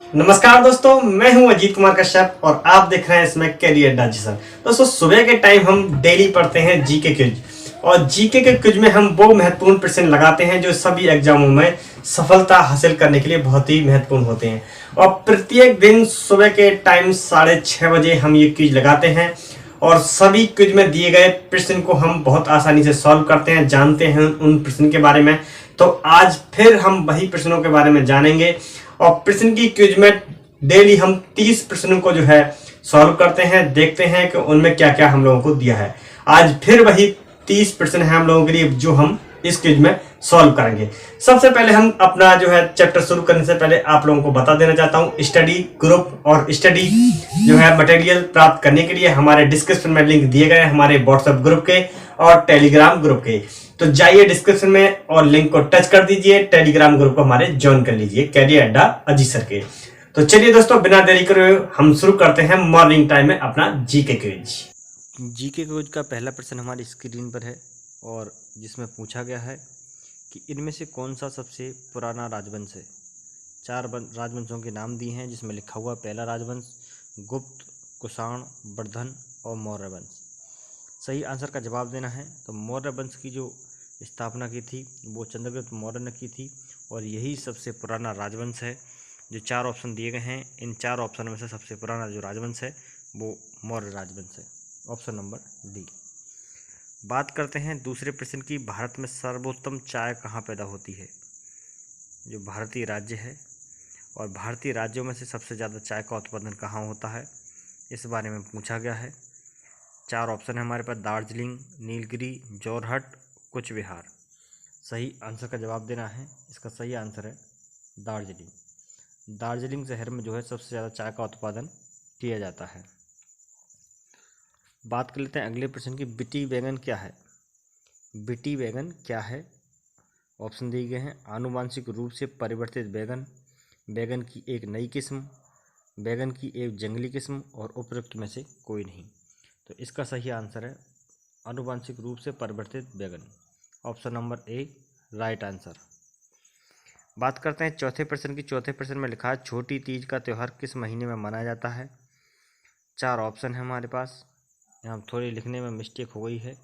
नमस्कार दोस्तों, मैं हूं अजीत कुमार कश्यप और आप देख रहे हैं इसमें कैरियर अड्डा जी सर। दोस्तों, सुबह के टाइम हम डेली पढ़ते हैं जीके क्विज और जीके के क्विज में हम वो महत्वपूर्ण प्रश्न लगाते हैं जो सभी एग्जामों में सफलता हासिल करने के लिए बहुत ही महत्वपूर्ण होते हैं। और प्रत्येक दिन सुबह के टाइम 6:30 बजे हम ये क्विज लगाते हैं और सभी क्विज में दिए गए प्रश्न को हम बहुत आसानी से सॉल्व करते हैं, जानते हैं उन प्रश्न के बारे में। तो आज फिर हम वही प्रश्नों के बारे में जानेंगे और प्रश्न की क्विज में डेली हम 30 प्रश्नों को जो है सॉल्व करते हैं, देखते हैं कि उनमें क्या क्या हम लोगों को दिया है। आज फिर वही 30 प्रश्न है हम लोगों के लिए जो हम इस क्विज में सॉल्व करेंगे। सबसे पहले हम अपना जो है चैप्टर शुरू करने से पहले आप लोगों को बता देना चाहता हूं, स्टडी ग्रुप और स्टडी जो है मटेरियल प्राप्त करने के लिए हमारे डिस्क्रिप्शन में लिंक दिए गए हैं, हमारे व्हाट्सएप ग्रुप के और टेलीग्राम ग्रुप के। तो जाइए डिस्क्रिप्शन में और लिंक को टच कर दीजिए, टेलीग्राम ग्रुप को हमारे ज्वाइन कर लीजिए कैरियर अड्डा अजीत सर के। तो चलिए दोस्तों, बिना देरी करे हम शुरू करते हैं मॉर्निंग टाइम में अपना जीके क्विज। जीके क्विज का पहला प्रश्न हमारी स्क्रीन पर है और जिसमें पूछा गया है कि इनमें से कौन सा सबसे पुराना राजवंश है। चार राजवंशों के नाम दिए हैं जिसमें लिखा हुआ पहला राजवंश गुप्त, कुषाण, वर्धन और मौर्य वंश। सही आंसर का जवाब देना है। तो मौर्य वंश की जो स्थापना की थी वो चंद्रगुप्त मौर्य ने की थी और यही सबसे पुराना राजवंश है। जो चार ऑप्शन दिए गए हैं, इन चार ऑप्शन में से सबसे पुराना जो राजवंश है वो मौर्य राजवंश है, ऑप्शन नंबर डी। बात करते हैं दूसरे प्रश्न की, भारत में सर्वोत्तम चाय कहाँ पैदा होती है। जो भारतीय राज्य है और भारतीय राज्यों में से सबसे ज़्यादा चाय का उत्पादन कहाँ होता है, इस बारे में पूछा गया है। चार ऑप्शन है हमारे पास, दार्जिलिंग, नीलगिरी, जोरहट, कूच बिहार। सही आंसर का जवाब देना है। इसका सही आंसर है दार्जिलिंग। दार्जिलिंग शहर में जो है सबसे ज़्यादा चाय का उत्पादन किया जाता है। बात कर लेते हैं अगले प्रश्न की, बिटी वैगन क्या है। बिटी वैगन क्या है, ऑप्शन दिए गए हैं। आनुवांशिक रूप से परिवर्तित बैगन, बैगन की एक नई किस्म, बैगन की एक जंगली किस्म और उपयुक्त में से कोई नहीं। तो इसका सही आंसर है आनुवांशिक रूप से परिवर्तित बैगन, option number A right answer. बात करते हैं चौथे प्रश्न की। चौथे प्रश्न में लिखा है छोटी तीज का त्यौहार किस महीने में मनाया जाता है। चार ऑप्शन है हमारे पास। यहाँ थोड़ी लिखने में मिस्टेक हो गई है,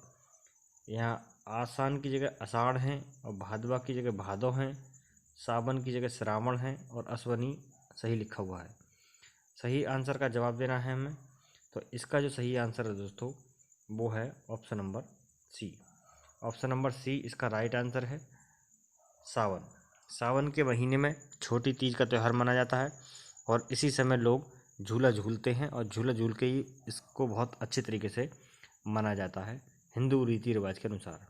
यहाँ आसान की जगह आषाढ़ हैं और भादवा की जगह भादो हैं, सावन की जगह श्रावण है और अश्वनी सही लिखा हुआ है। सही आंसर का जवाब देना है हमें। तो इसका जो सही आंसर है दोस्तों वो है option number C. Option number C इसका राइट आंसर है, सावन। सावन के महीने में छोटी तीज का त्यौहार मनाया जाता है और इसी समय लोग झूला झूलते हैं और झूला झूल के ही इसको बहुत अच्छे तरीके से मनाया जाता है हिंदू रीति रिवाज के अनुसार।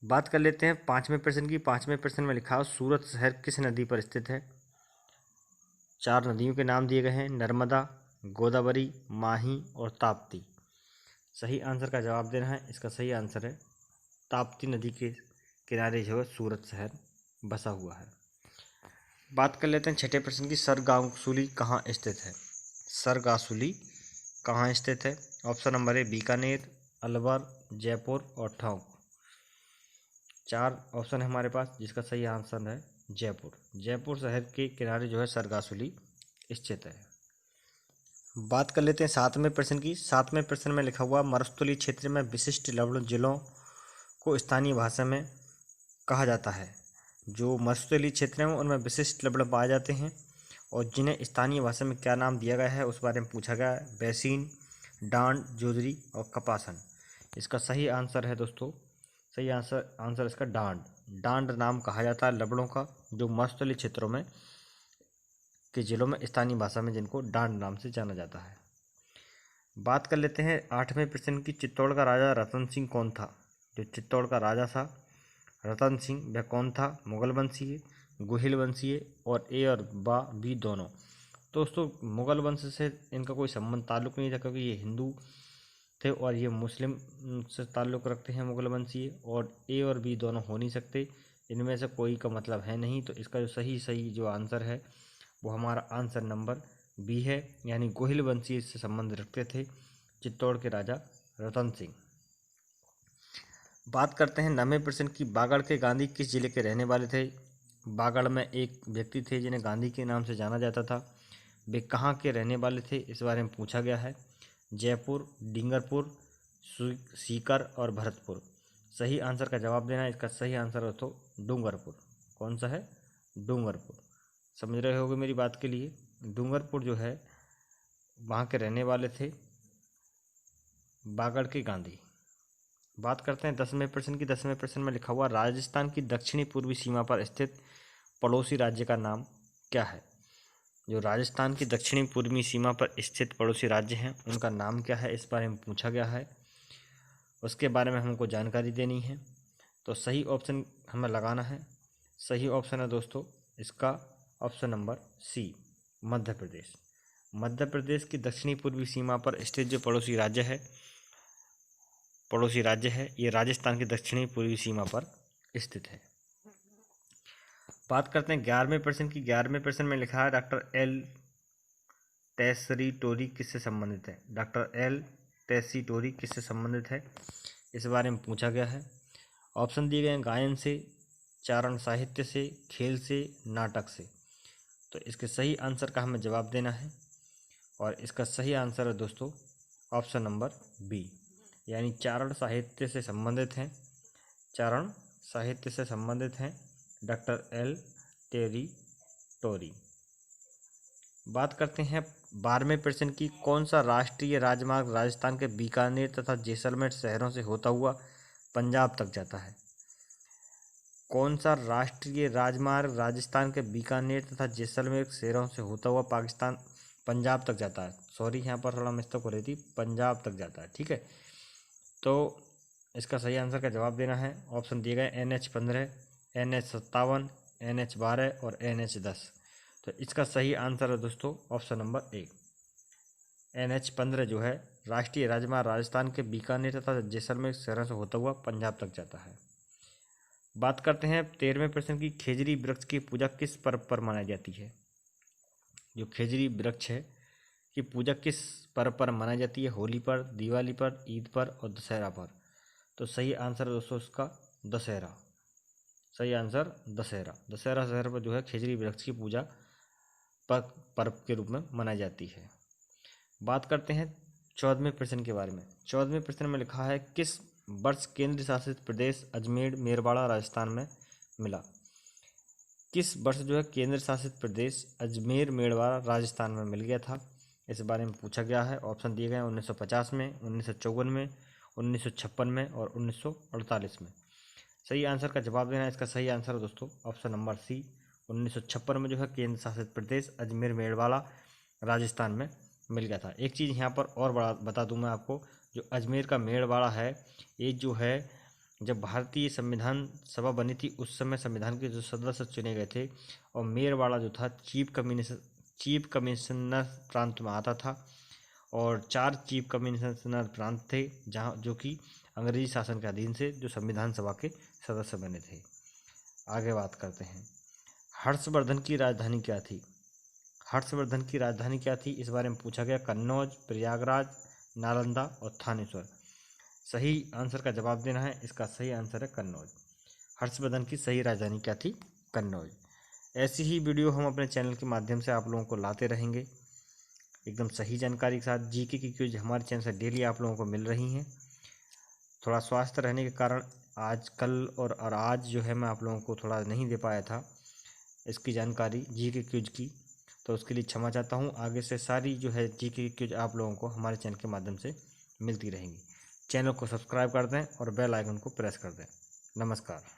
बात कर लेते हैं पाँचवें प्रश्न की। पाँचवें प्रश्न में लिखा है सूरत शहर किस नदी पर स्थित है। चार नदियों के नाम दिए गए हैं, नर्मदा, गोदावरी, माही और ताप्ती। सही आंसर का जवाब देना है। इसका सही आंसर है ताप्ती नदी के किनारे जो है सूरत शहर बसा हुआ है। बात कर लेते हैं छठे प्रश्न की, सरगासुली कहाँ स्थित है। सरगासुली कहाँ स्थित है। Option number A Bikaner, Alwar, Jaipur और टोंक। चार ऑप्शन है हमारे पास जिसका सही आंसर है जयपुर। जयपुर शहर के किनारे जो है सरगासुली स्थित है। बात कर लेते हैं सातवें प्रश्न की। सातवें प्रश्न में लिखा हुआ मरुस्थलीय क्षेत्र में विशिष्ट लवण जिलों को स्थानीय भाषा में कहा जाता है। जो मरुस्थलीय क्षेत्र हैं उनमें विशिष्ट लवण पाए जाते हैं और जिन्हें स्थानीय भाषा में क्या नाम दिया गया है उस बारे में पूछा गया है। बैसीन, डांड, जोजरी और कपासन। इसका सही आंसर है दोस्तों, सही आंसर इसका डांड। डांड नाम कहा जाता है लवणों का जो मरुस्थलीय क्षेत्रों में के जिलों में स्थानीय भाषा में जिनको डांड नाम से जाना जाता है। बात कर लेते हैं आठवें प्रश्न की, चित्तौड़ का राजा रतन सिंह कौन था। जो चित्तौड़ का राजा था रतन सिंह वह कौन था। मुगल वंशीय, गुहिल वंशीय और ए और बी दोनों। दोस्तों मुगल वंश से इनका कोई संबंध ताल्लुक़ नहीं था क्योंकि ये हिंदू थे और ये मुस्लिम से ताल्लुक़ रखते हैं मुगल वंशीय, और ए और बी दोनों हो नहीं सकते, इनमें से कोई का मतलब है नहीं। तो इसका जो सही जो आंसर है वो हमारा आंसर नंबर बी है, यानी गोहिल वंशीय से संबंध रखते थे चित्तौड़ के राजा रतन सिंह। बात करते हैं नवें प्रश्न की, बागड़ के गांधी किस जिले के रहने वाले थे। बागड़ में एक व्यक्ति थे जिन्हें गांधी के नाम से जाना जाता था। वे कहाँ के रहने वाले थे, इस बारे में पूछा गया है। जयपुर, डींगरपुर, सीकर और भरतपुर। सही आंसर का जवाब देना है। इसका सही आंसर है तो डूंगरपुर। कौन सा है? डूंगरपुर। समझ रहे होगे मेरी बात के लिए। डूंगरपुर जो है वहाँ के रहने वाले थे बागड़ के गांधी। बात करते हैं 10वें प्रश्न की। 10वें प्रश्न में लिखा हुआ राजस्थान की दक्षिणी पूर्वी सीमा पर स्थित पड़ोसी राज्य का नाम क्या है। जो राजस्थान की दक्षिणी पूर्वी सीमा पर स्थित पड़ोसी राज्य हैं उनका नाम क्या है, इस बारे में पूछा गया है। उसके बारे में हमको जानकारी देनी है। तो सही ऑप्शन हमें लगाना है। सही ऑप्शन है दोस्तों इसका ऑप्शन नंबर सी, मध्य प्रदेश। मध्य प्रदेश की दक्षिणी पूर्वी सीमा पर स्थित जो पड़ोसी राज्य है ये राजस्थान की दक्षिणी पूर्वी सीमा पर स्थित है। बात करते हैं 11वें प्रश्न की। 11वें प्रश्न में लिखा है डॉक्टर एल टेस्सीटोरी किससे संबंधित है। डॉक्टर एल टेस्सीटोरी किससे संबंधित है, इस बारे में पूछा गया है। ऑप्शन दिए गए हैं गायन से, चारण साहित्य से, खेल से, नाटक से। तो इसके सही आंसर का हमें जवाब देना है और इसका सही आंसर है दोस्तों ऑप्शन नंबर बी, यानी चारण साहित्य से संबंधित हैं। चारण साहित्य से संबंधित हैं डॉक्टर एल टेस्सीटोरी। बात करते हैं 12वें प्रश्न की। कौन सा राष्ट्रीय राजमार्ग राजस्थान के बीकानेर तथा जैसलमेर शहरों से होता हुआ पंजाब तक जाता है। कौन सा राष्ट्रीय राजमार्ग राजस्थान के बीकानेर तथा जैसलमेर शहरों से होता हुआ पंजाब तक जाता है। सॉरी, यहाँ पर थोड़ा मिस्टेक हो रही थी, पंजाब तक जाता है। ठीक है, तो इसका सही आंसर का जवाब देना है। ऑप्शन दिए गए NH-15, NH-57, NH-12 और NH-10। तो इसका सही आंसर है दोस्तों ऑप्शन नंबर ए, NH-15 जो है राष्ट्रीय राजमार्ग राजस्थान के बीकानेर तथा जैसलमेर शहरों से होता हुआ पंजाब तक जाता है। बात करते हैं 13वें प्रश्न की। खेजड़ी वृक्ष की पूजा किस पर्व पर मनाई जाती है। जो खेजड़ी वृक्ष है की पूजा किस पर्व पर मनाई जाती है। होली पर, दिवाली पर, ईद पर और दशहरा पर। तो सही आंसर है दोस्तों इसका दशहरा। सही आंसर दशहरा। दशहरा शहर पर जो है खेजड़ी वृक्ष की पूजा पर्व के रूप में मनाई जाती है। बात करते हैं 14वें प्रश्न के बारे में। 14वें प्रश्न में लिखा है किस वर्ष केंद्र शासित प्रदेश अजमेर मेरवाड़ा राजस्थान में मिला। किस वर्ष जो है केंद्र शासित प्रदेश अजमेर मेरवाड़ा राजस्थान में मिल गया था, इस बारे में पूछा गया है। ऑप्शन दिए गए 1950 में, 1954 में, 1956 में और 1948 में। सही आंसर का जवाब देना है। इसका सही आंसर है दोस्तों ऑप्शन नंबर सी, 1956 में जो है केंद्र शासित प्रदेश अजमेर मेरवाड़ा राजस्थान में मिल गया था। एक चीज़ यहाँ पर और बता दूँ मैं आपको, जो अजमेर का मेरवाड़ा है ये जो है जब भारतीय संविधान सभा बनी थी उस समय संविधान के जो सदस्य चुने गए थे और मेरवाड़ा जो था चीफ कमिश्नर प्रांत में आता था और 4 चीफ कमिश्नर प्रांत थे जहाँ जो कि अंग्रेजी शासन के अधीन से जो संविधान सभा के सदस्य बने थे। आगे बात करते हैं हर्षवर्धन की राजधानी क्या थी। हर्षवर्धन की राजधानी क्या थी, इस बारे में पूछा गया। कन्नौज, प्रयागराज, नालंदा और थानेश्वर। सही आंसर का जवाब देना है। इसका सही आंसर है कन्नौज। हर्षवर्धन की सही राजधानी क्या थी, कन्नौज। ऐसी ही वीडियो हम अपने चैनल के माध्यम से आप लोगों को लाते रहेंगे एकदम सही जानकारी के साथ। जीके की क्विज हमारे चैनल से डेली आप लोगों को मिल रही हैं। थोड़ा स्वास्थ्य रहने के कारण आज कल और आज जो है मैं आप लोगों को थोड़ा नहीं दे पाया था इसकी जानकारी जीके क्विज की, तो उसके लिए क्षमा चाहता हूँ। आगे से सारी जो है जीके क्विज आप लोगों को हमारे चैनल के माध्यम से मिलती रहेंगी। चैनल को सब्सक्राइब कर दें और बेल आइकन को प्रेस कर दें। नमस्कार।